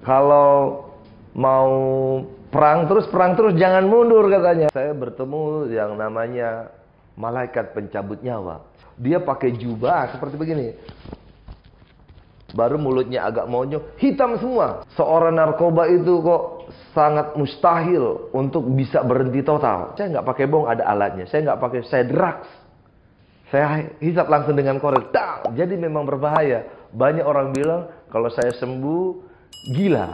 Kalau mau perang terus jangan mundur katanya. Saya bertemu yang namanya malaikat pencabut nyawa. Dia pakai jubah seperti begini. Baru mulutnya agak monyong, hitam semua. Seorang narkoba itu kok sangat mustahil untuk bisa berhenti total. Saya nggak pakai bong, ada alatnya. Saya nggak pakai, saya drugs. Saya hisap langsung dengan korek. Jadi memang berbahaya. Banyak orang bilang kalau saya sembuh, gila.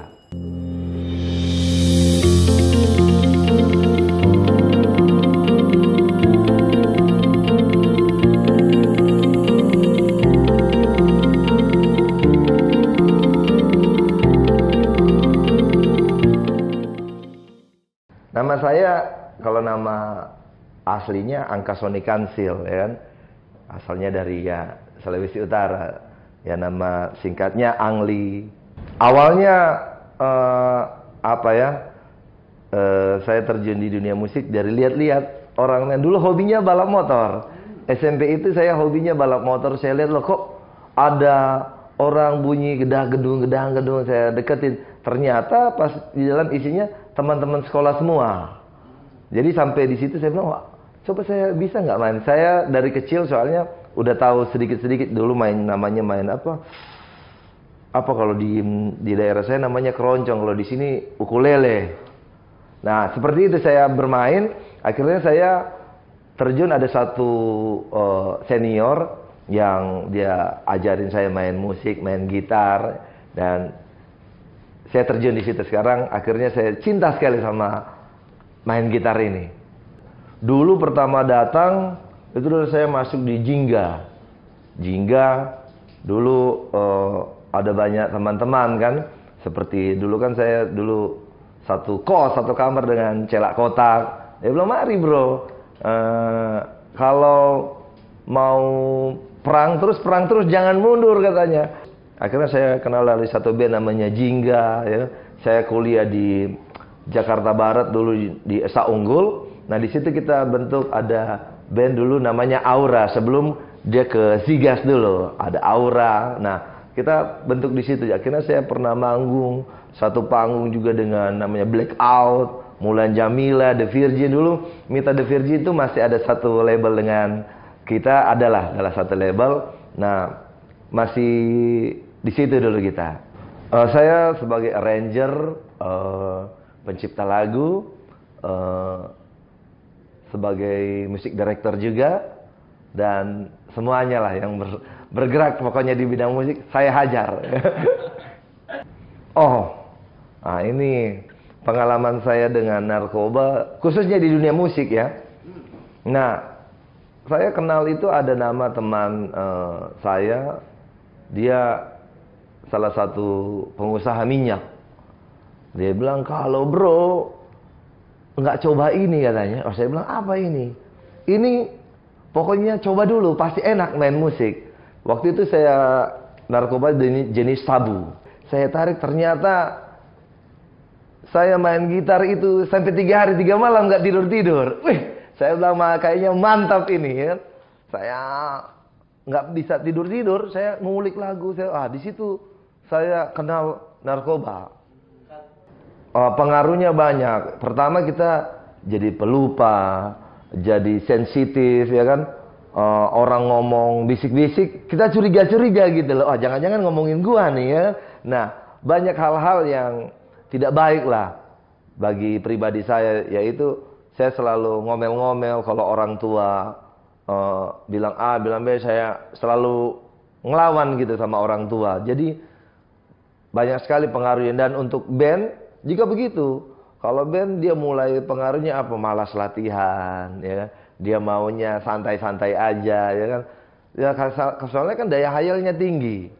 Nama saya, kalau nama aslinya Angkasoni Kansil, ya kan? Asalnya dari Sulawesi Utara. Ya, nama singkatnya Angli. Awalnya saya terjun di dunia musik dari lihat-lihat orang lain. Dulu hobinya balap motor. SMP itu saya hobinya balap motor. Saya lihat loh, kok ada orang bunyi gedang-gedung, saya deketin. Ternyata pas di dalam isinya teman-teman sekolah semua. Jadi sampai di situ saya bilang, wah, coba saya bisa nggak main? Saya dari kecil soalnya udah tahu sedikit-sedikit dulu main apa kalau di daerah saya namanya keroncong, kalau di sini ukulele. Nah, seperti itu saya bermain. Akhirnya saya terjun, ada satu senior yang dia ajarin saya main musik, main gitar, dan saya terjun di situ. Sekarang akhirnya saya cinta sekali sama main gitar ini. Dulu pertama datang itu dulu saya masuk di Jingga. Dulu ada banyak teman-teman kan. Seperti dulu kan saya satu kamar dengan celak kotak. Dia bilang, mari bro, kalau mau perang terus jangan mundur katanya. Akhirnya saya kenal dari satu band namanya Jingga, ya. Saya kuliah di Jakarta Barat dulu di Esa Unggul. Nah, di situ kita bentuk ada band dulu namanya Aura, sebelum dia ke Zigas dulu. Ada Aura. Nah, kita bentuk di situ. Akhirnya saya pernah manggung satu panggung juga dengan namanya Blackout, Mulan Jamila, The Virgin. Dulu Mita The Virgin itu masih ada satu label dengan kita, adalah satu label. Nah, masih di situ dulu kita. Saya sebagai arranger, pencipta lagu, sebagai musik director juga, dan semuanya lah yang bergerak pokoknya di bidang musik saya hajar. Nah ini pengalaman saya dengan narkoba, khususnya di dunia musik ya. Nah, saya kenal itu ada nama teman saya, dia salah satu pengusaha minyak. Dia bilang, kalau bro nggak coba ini katanya. Saya bilang, apa ini? Ini pokoknya coba dulu, pasti enak main musik. Waktu itu saya narkoba jenis sabu. Saya tarik, ternyata saya main gitar itu sampai 3 hari 3 malam nggak tidur. Wih, saya bilang, kayaknya mantap ini ya. Saya nggak bisa tidur, saya ngulik lagu. Di situ saya kenal narkoba. Pengaruhnya banyak. Pertama, kita jadi pelupa, jadi sensitif, ya kan. Orang ngomong bisik-bisik, kita curiga-curiga gitu loh. Jangan-jangan ngomongin gua nih ya. Nah, banyak hal-hal yang tidak baik lah bagi pribadi saya, yaitu saya selalu ngomel-ngomel kalau orang tua bilang A, bilang B, saya selalu ngelawan gitu sama orang tua. Jadi banyak sekali pengaruhnya. Dan untuk band juga begitu. Kalau band dia mulai pengaruhnya apa? Malas latihan, ya. Dia maunya santai-santai aja, ya kan. Ya, soalnya kan daya hayalnya tinggi.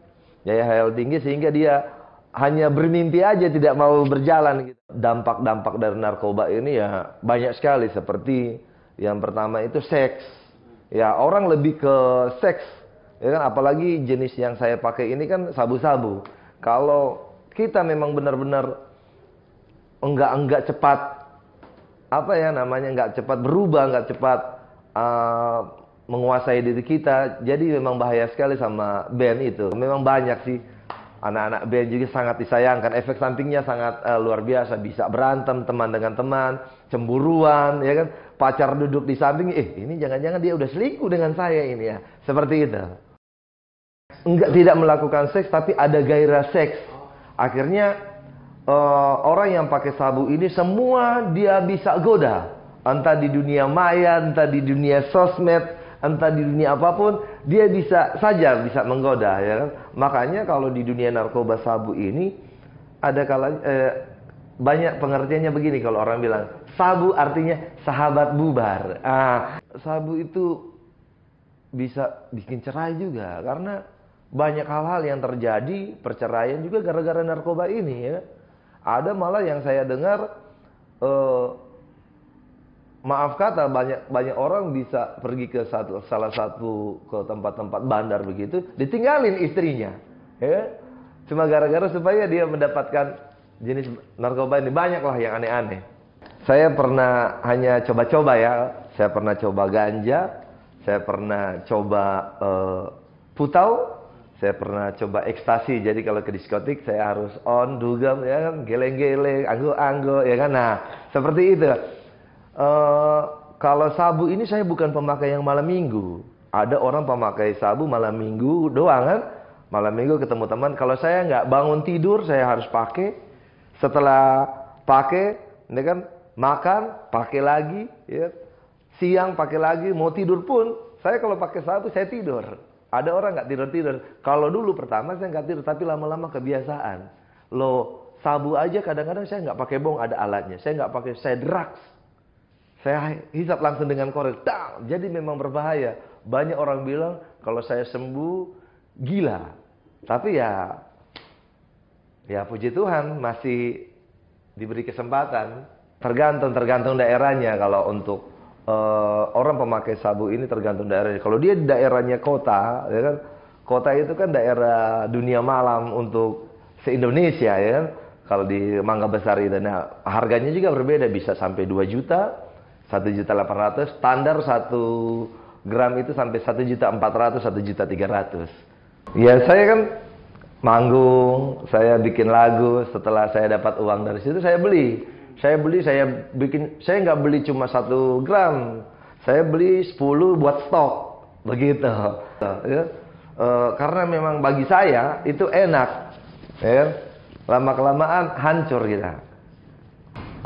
Daya hayal tinggi sehingga dia hanya bermimpi aja, tidak mau berjalan gitu. Dampak-dampak dari narkoba ini ya banyak sekali. Seperti yang pertama itu seks. Ya, orang lebih ke seks, ya kan. Apalagi jenis yang saya pakai ini kan sabu-sabu. Kalau kita memang benar-benar enggak cepat, enggak cepat berubah, enggak cepat menguasai diri kita, jadi memang bahaya sekali sama band itu. Memang banyak sih Anak-anak band juga sangat disayangkan. Efek sampingnya sangat luar biasa. Bisa berantem teman dengan teman, cemburuan, ya kan? Pacar duduk di samping, ini jangan-jangan dia udah selingkuh dengan saya ini ya. Seperti itu. Tidak melakukan seks, tapi ada gairah seks. Akhirnya orang yang pakai sabu ini semua dia bisa goda. Entah di dunia maya, entah di dunia sosmed, entah di dunia apapun, dia bisa menggoda, ya kan? Makanya kalau di dunia narkoba sabu ini ada banyak pengertiannya begini. Kalau orang bilang sabu artinya sahabat bubar. Sabu itu bisa bikin cerai juga, karena banyak hal-hal yang terjadi perceraian juga gara-gara narkoba ini, ya. Ada malah yang saya dengar, maaf kata, banyak orang bisa pergi ke salah satu ke tempat-tempat bandar begitu, ditinggalin istrinya, ya. Cuma gara-gara supaya dia mendapatkan jenis narkoba ini. Banyaklah yang aneh-aneh. Saya pernah hanya coba-coba ya. Saya pernah coba ganja, saya pernah coba putau, saya pernah coba ekstasi. Jadi kalau ke diskotik saya harus on, dugem, ya kan, geleng-geleng, anggo-anggo, ya kan. Nah, seperti itu. Kalau sabu ini saya bukan pemakai yang malam minggu. Ada orang pemakai sabu malam minggu doang kan. Malam minggu ketemu teman. Kalau saya nggak bangun tidur, saya harus pakai. Setelah pakai, ini kan, makan, pakai lagi, ya. Siang pakai lagi, mau tidur pun, saya kalau pakai sabu saya tidur. Ada orang nggak tidur-tidur. Kalau dulu pertama saya nggak tidur, tapi lama-lama kebiasaan. Loh, sabu aja kadang-kadang saya nggak pakai bong, ada alatnya. Saya nggak pakai, saya drugs. Saya hisap langsung dengan korek. Jadi memang berbahaya. Banyak orang bilang kalau saya sembuh gila. Tapi ya puji Tuhan masih diberi kesempatan. Tergantung daerahnya. Kalau untuk orang pemakai sabu ini tergantung daerahnya. Kalau dia di daerahnya kota, ya kan, kota itu kan daerah dunia malam untuk se-Indonesia, ya kan. Kalau di Mangga Besar itu, nah harganya juga berbeda, bisa sampai 2 juta, 1.800.000. Standar 1 gram itu sampai 1.400.000, 1.300.000. Ya saya kan manggung, saya bikin lagu. Setelah saya dapat uang dari situ, saya beli, saya bikin. Saya nggak beli cuma 1 gram, saya beli 10 buat stok, begitu. Ya. Karena memang bagi saya itu enak, ya. Lama-kelamaan hancur kita.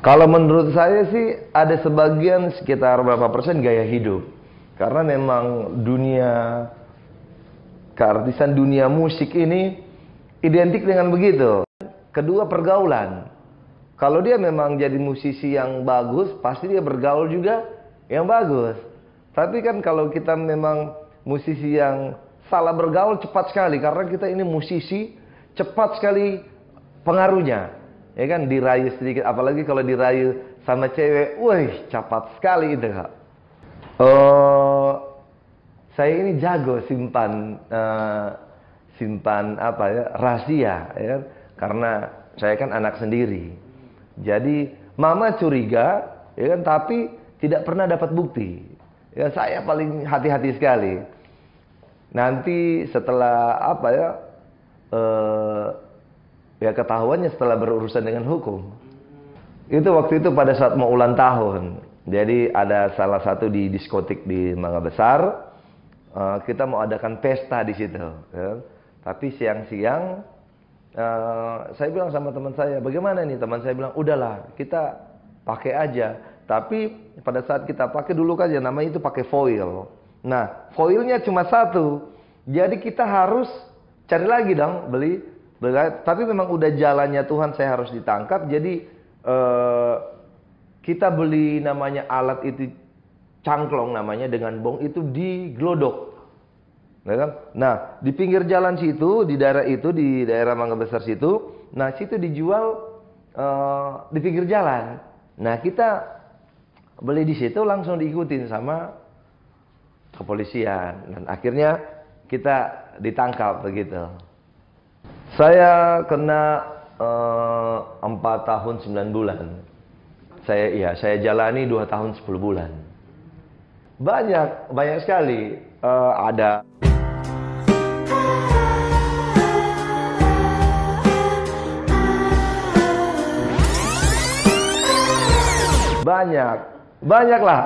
Kalau menurut saya sih ada sebagian, sekitar berapa persen gaya hidup. Karena memang keartisan dunia musik ini identik dengan begitu. Kedua, pergaulan. Kalau dia memang jadi musisi yang bagus, pasti dia bergaul juga yang bagus. Tapi kan kalau kita memang musisi yang salah bergaul, cepat sekali. Karena kita ini musisi, cepat sekali pengaruhnya. Ya kan, dirayu sedikit. Apalagi kalau dirayu sama cewek, wih, cepat sekali itu, Kak. Saya ini jago simpan rahasia, ya kan? Karena saya kan anak sendiri. Jadi mama curiga, ya kan, tapi tidak pernah dapat bukti. Ya, saya paling hati-hati sekali. Nanti setelah ketahuannya setelah berurusan dengan hukum. Itu waktu itu pada saat mau ulang tahun. Jadi ada salah satu di diskotik di Mangga Besar. Kita mau adakan pesta di situ, ya. Tapi siang-siang saya bilang sama teman saya, bagaimana nih? Teman saya bilang, udahlah, kita pakai aja. Tapi pada saat kita pakai dulu kan, namanya itu pakai foil. Nah, foilnya cuma 1. Jadi kita harus cari lagi dong, beli. Tapi memang udah jalannya Tuhan, saya harus ditangkap. Jadi kita beli namanya alat itu, cangklong namanya, dengan bong itu diglodok. Nah, di pinggir jalan situ, di daerah Mangga Besar situ, nah situ dijual di pinggir jalan. Nah, kita beli di situ, langsung diikutin sama kepolisian, dan akhirnya kita ditangkap begitu. Saya kena 4 tahun 9 bulan. Saya jalani 2 tahun 10 bulan. Banyak sekali. Ada banyak lah.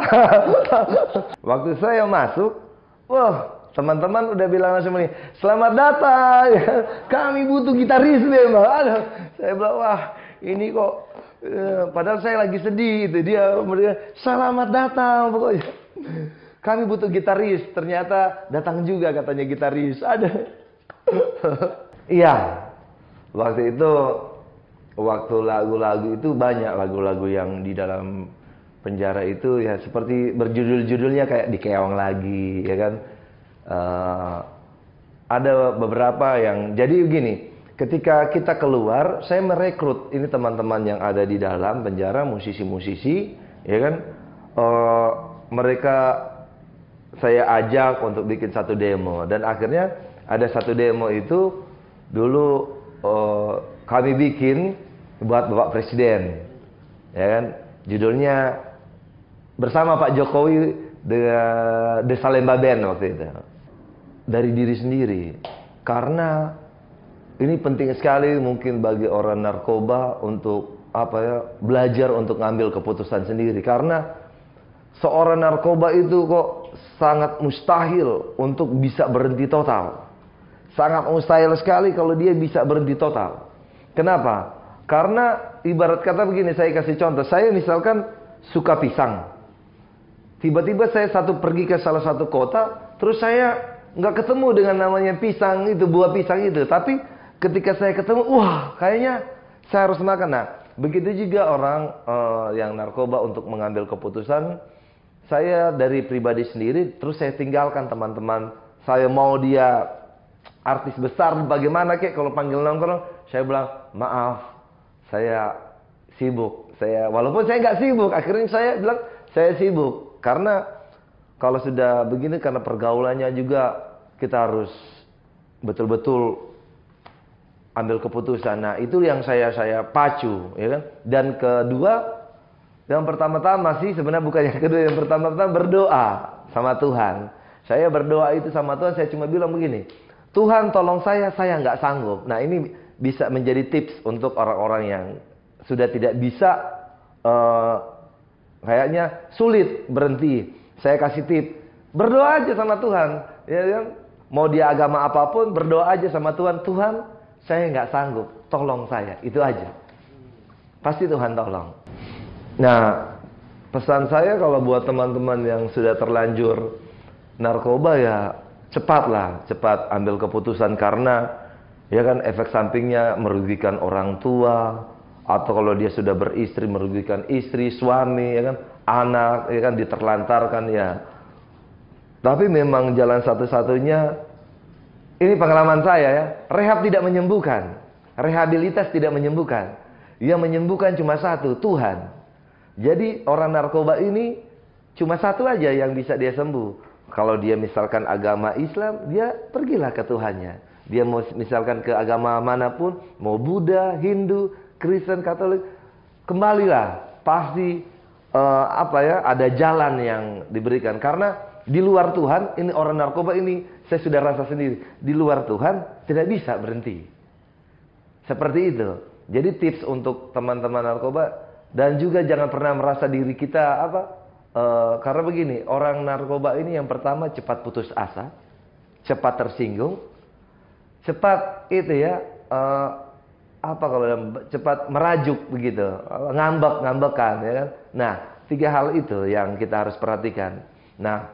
Waktu saya masuk, wah, teman-teman udah bilang langsung ini, selamat datang, kami butuh gitaris memang. Aduh, saya bilang, wah, ini kok, padahal saya lagi sedih gitu. Dia selamat datang pokoknya. Kami butuh gitaris, ternyata datang juga katanya gitaris. Ada. Iya, waktu itu, waktu lagu-lagu itu banyak lagu-lagu yang di dalam penjara itu ya seperti berjudul-judulnya kayak Dikeong Lagi, ya kan. Ada beberapa yang jadi begini. Ketika kita keluar, saya merekrut ini teman-teman yang ada di dalam penjara, musisi-musisi, ya kan. Mereka saya ajak untuk bikin satu demo dan akhirnya ada satu demo itu dulu kami bikin buat Bapak Presiden, ya kan. Judulnya bersama Pak Jokowi dengan Desa Lemba Band waktu itu. Dari diri sendiri, karena ini penting sekali mungkin bagi orang narkoba untuk belajar untuk ngambil keputusan sendiri, karena seorang narkoba itu kok sangat mustahil untuk bisa berhenti total. Sangat mustahil sekali kalau dia bisa berhenti total. Kenapa? Karena ibarat kata begini, saya kasih contoh. Saya misalkan suka pisang. Tiba-tiba saya pergi ke salah satu kota, terus saya nggak ketemu dengan namanya pisang itu, buah pisang itu. Tapi ketika saya ketemu, wah, kayaknya saya harus makan. Nah, begitu juga orang yang narkoba untuk mengambil keputusan. Saya dari pribadi sendiri, terus saya tinggalkan teman-teman. Saya mau dia artis besar, bagaimana kek kalau panggil nongkrong, saya bilang, maaf, saya sibuk. Walaupun saya nggak sibuk, akhirnya saya bilang, saya sibuk. Karena kalau sudah begini, karena pergaulannya juga, kita harus betul-betul ambil keputusan. Nah, itu yang saya pacu, ya kan? Dan kedua, yang pertama-tama sih sebenarnya bukan yang kedua, yang pertama-tama berdoa sama Tuhan. Saya berdoa itu sama Tuhan, saya cuma bilang begini, Tuhan tolong saya nggak sanggup. Nah, ini bisa menjadi tips untuk orang-orang yang sudah tidak bisa, kayaknya sulit berhenti. Saya kasih tips, berdoa aja sama Tuhan, ya kan? Mau dia agama apapun, berdoa aja sama Tuhan. Tuhan, saya nggak sanggup, tolong saya, itu aja. Pasti Tuhan tolong. Nah, pesan saya kalau buat teman-teman yang sudah terlanjur narkoba ya cepat ambil keputusan, karena ya kan efek sampingnya merugikan orang tua, atau kalau dia sudah beristri merugikan istri, suami, ya kan, anak, ya kan, diterlantarkan ya. Tapi memang jalan satu-satunya, ini pengalaman saya ya, rehab tidak menyembuhkan, rehabilitas tidak menyembuhkan. Yang menyembuhkan cuma satu, Tuhan. Jadi orang narkoba ini cuma satu aja yang bisa dia sembuh. Kalau dia misalkan agama Islam, dia pergilah ke Tuhannya. Dia mau misalkan ke agama manapun, mau Buddha, Hindu, Kristen, Katolik, kembalilah. Pasti ada jalan yang diberikan. Karena di luar Tuhan, ini orang narkoba ini saya sudah rasa sendiri. Di luar Tuhan tidak bisa berhenti. Seperti itu. Jadi tips untuk teman-teman narkoba. Dan juga jangan pernah merasa diri kita karena begini, orang narkoba ini yang pertama cepat putus asa, cepat tersinggung, cepat itu ya, cepat merajuk begitu, ngambek-ngambekan, ya kan. Nah, 3 hal itu yang kita harus perhatikan. Nah,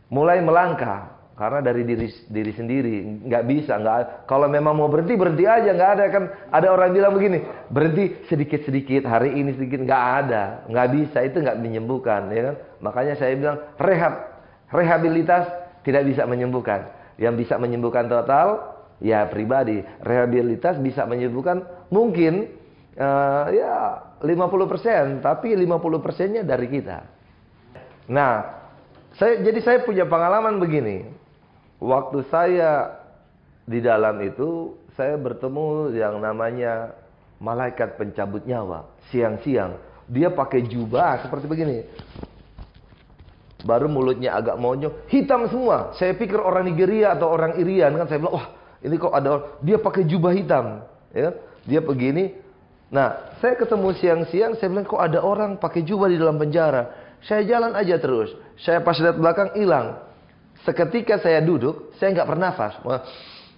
mulai melangkah. Karena dari diri sendiri nggak bisa, kalau memang mau berhenti aja, nggak ada kan. Ada orang bilang begini, berhenti sedikit hari ini sedikit, nggak bisa, itu nggak menyembuhkan, ya kan. Makanya saya bilang rehabilitas tidak bisa menyembuhkan. Yang bisa menyembuhkan total ya pribadi, rehabilitas bisa menyembuhkan mungkin ya 50%, tapi 50%-nya dari kita. Nah, saya punya pengalaman begini. Waktu saya di dalam itu, saya bertemu yang namanya malaikat pencabut nyawa. Siang-siang, dia pakai jubah seperti begini. Baru mulutnya agak monyong, hitam semua. Saya pikir orang Nigeria atau orang Irian kan. Saya bilang, wah, ini kok ada orang, dia pakai jubah hitam, ya. Dia begini, Nah, saya ketemu siang-siang, saya bilang kok ada orang pakai jubah di dalam penjara. Saya jalan aja terus. Saya pas lihat belakang hilang. Seketika saya duduk, saya nggak bernafas,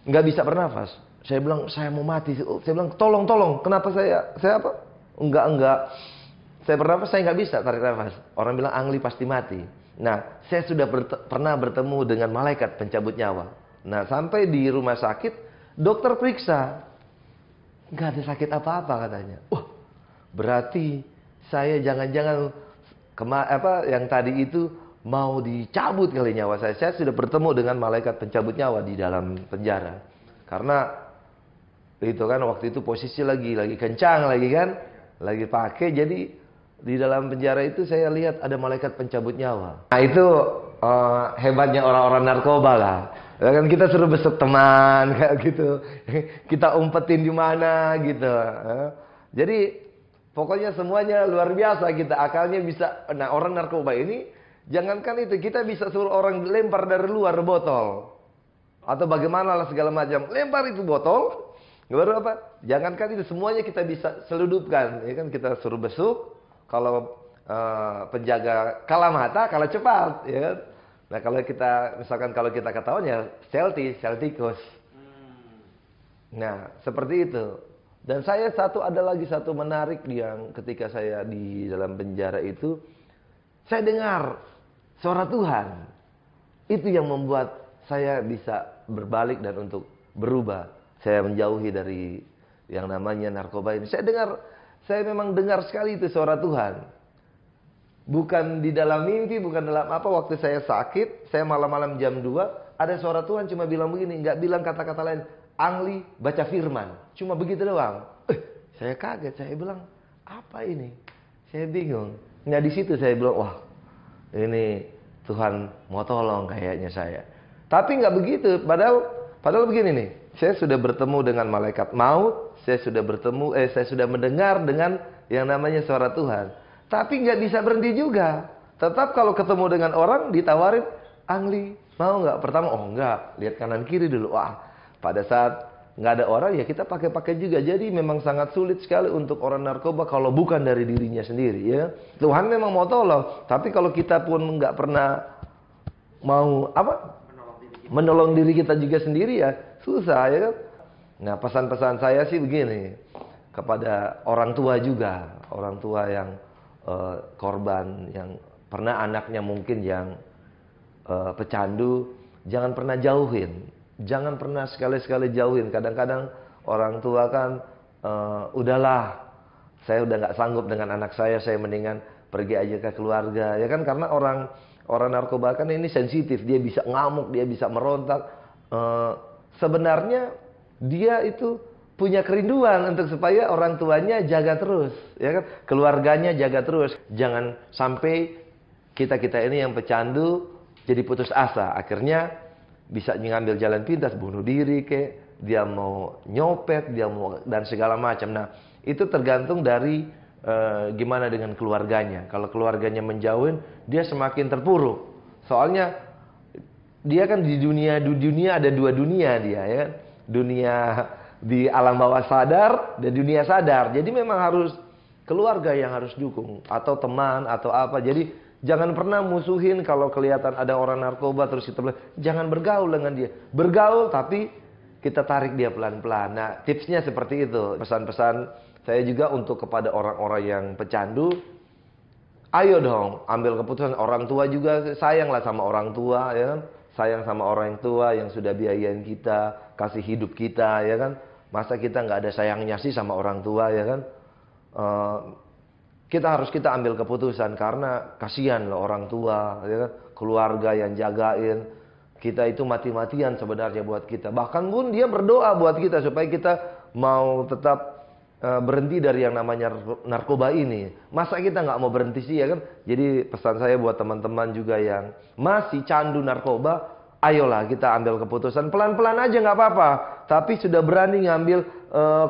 nggak bisa bernafas. Saya bilang saya mau mati. Saya bilang tolong, kenapa saya apa? Enggak. Saya bernafas, saya nggak bisa tarik nafas. Orang bilang Angli pasti mati. Nah, saya sudah pernah bertemu dengan malaikat pencabut nyawa. Nah, sampai di rumah sakit, dokter periksa. Nggak ada sakit apa-apa katanya. Wah, berarti saya jangan-jangan yang tadi itu mau dicabut kali nyawa saya. Saya sudah bertemu dengan malaikat pencabut nyawa di dalam penjara. Karena itu kan waktu itu posisi lagi kencang lagi kan, lagi pakai. Jadi di dalam penjara itu saya lihat ada malaikat pencabut nyawa. Nah itu hebatnya orang-orang narkoba lah. Ya kan kita suruh besuk teman kayak gitu. Kita umpetin di mana gitu. Jadi pokoknya semuanya luar biasa, kita akalnya bisa. Nah, orang narkoba ini jangankan itu, kita bisa suruh orang lempar dari luar botol. Atau bagaimana lah segala macam. Lempar itu botol. Baru apa? Jangankan itu, semuanya kita bisa seludupkan. Ya kan kita suruh besuk. Kalau penjaga kalah mata, kalah cepat, ya kan? Nah, kalau kita ketahuan ya sel tikus. Nah, seperti itu. Dan ada lagi satu menarik yang ketika saya di dalam penjara itu, saya dengar suara Tuhan. Itu yang membuat saya bisa berbalik dan untuk berubah. Saya menjauhi dari yang namanya narkoba ini. Saya memang dengar sekali itu suara Tuhan. Bukan di dalam mimpi, bukan dalam apa. Waktu saya sakit, saya malam-malam jam 2, ada suara Tuhan cuma bilang begini, nggak bilang kata-kata lain. Angli baca firman, cuma begitu doang. Saya kaget, saya bilang apa ini? Saya bingung. Nah di situ saya bilang, wah ini Tuhan mau tolong kayaknya saya. Tapi nggak begitu. Padahal begini nih, saya sudah bertemu dengan malaikat maut, saya sudah mendengar dengan yang namanya suara Tuhan. Tapi nggak bisa berhenti juga. Tetap kalau ketemu dengan orang ditawarin, Angli mau nggak? Pertama, oh nggak, lihat kanan kiri dulu. Wah, pada saat nggak ada orang ya kita pakai juga. Jadi memang sangat sulit sekali untuk orang narkoba kalau bukan dari dirinya sendiri ya. Tuhan memang mau tolong, tapi kalau kita pun nggak pernah mau menolong diri kita juga sendiri ya susah ya kan. Nah pesan-pesan saya sih begini kepada orang tua juga, orang tua yang korban, yang pernah anaknya mungkin yang pecandu, jangan pernah jauhin. Jangan pernah sekali-sekali jauhin. Kadang-kadang orang tua kan, udahlah, saya udah nggak sanggup dengan anak saya mendingan pergi aja ke keluarga. Ya kan karena orang narkoba kan ini sensitif, dia bisa ngamuk, dia bisa merontak. Sebenarnya dia itu punya kerinduan untuk supaya orang tuanya jaga terus, ya kan? Keluarganya jaga terus. Jangan sampai kita ini yang pecandu jadi putus asa. Akhirnya bisa ngambil jalan pintas, bunuh diri dia mau nyopet, dia mau dan segala macam. Nah, itu tergantung dari gimana dengan keluarganya. Kalau keluarganya menjauhin, dia semakin terpuruk. Soalnya dia kan di dunia ada dua dunia dia ya. Dunia di alam bawah sadar dan dunia sadar. Jadi memang harus keluarga yang harus dukung atau teman atau apa. Jadi jangan pernah musuhin kalau kelihatan ada orang narkoba terus kita bilang jangan bergaul dengan dia. Bergaul tapi kita tarik dia pelan-pelan. Nah, tipsnya seperti itu. Pesan-pesan saya juga untuk kepada orang-orang yang pecandu, ayo dong ambil keputusan. Orang tua juga sayanglah sama orang tua ya kan. Sayang sama orang tua yang sudah biayain kita, kasih hidup kita ya kan. Masa kita nggak ada sayangnya sih sama orang tua ya kan? Kita ambil keputusan karena kasihan loh orang tua, ya kan? Keluarga yang jagain kita itu mati-matian sebenarnya buat kita. Bahkan pun dia berdoa buat kita supaya kita mau tetap berhenti dari yang namanya narkoba ini. Masa kita nggak mau berhenti sih ya kan? Jadi pesan saya buat teman-teman juga yang masih candu narkoba, ayolah kita ambil keputusan pelan-pelan aja nggak apa-apa. Tapi sudah berani ngambil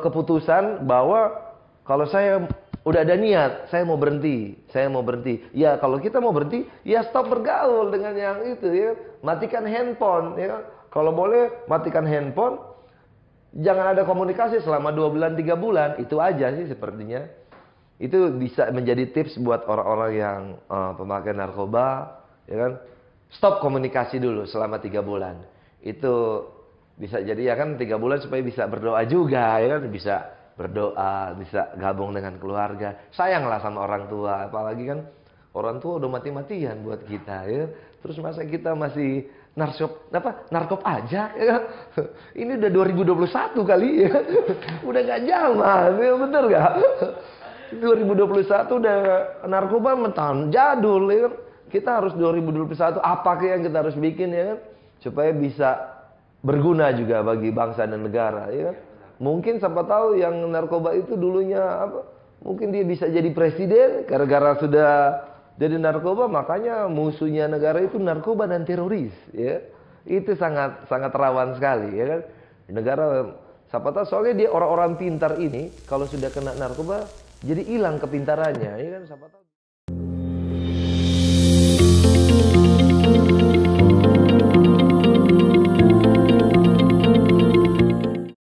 keputusan bahwa kalau saya udah ada niat, saya mau berhenti. Ya kalau kita mau berhenti, ya stop bergaul dengan yang itu ya. Matikan handphone ya. Kalau boleh matikan handphone. Jangan ada komunikasi selama 2 bulan, 3 bulan. Itu aja sih sepertinya. Itu bisa menjadi tips buat orang-orang yang pemakai narkoba, ya kan? Stop komunikasi dulu selama 3 bulan. Itu bisa jadi ya kan 3 bulan supaya bisa berdoa juga, ya kan? Bisa berdoa, bisa gabung dengan keluarga. Sayanglah sama orang tua, apalagi kan orang tua udah mati-matian buat kita, ya. Terus masa kita masih narkop aja, ya. Ini udah 2021 kali, ya. Udah gak zaman, ya, bener gak? 2021 udah narkoba mentan jadul, ya kan? Kita harus 2021 apa yang kita harus bikin, ya kan? Supaya bisa berguna juga bagi bangsa dan negara, ya kan? Mungkin siapa tahu yang narkoba itu dulunya apa? Mungkin dia bisa jadi presiden gara-gara sudah jadi narkoba, makanya musuhnya negara itu narkoba dan teroris, ya. Itu sangat sangat rawan sekali, ya kan? Negara siapa tahu soalnya dia orang-orang pintar ini kalau sudah kena narkoba jadi hilang kepintarannya, ya kan? Siapa tahu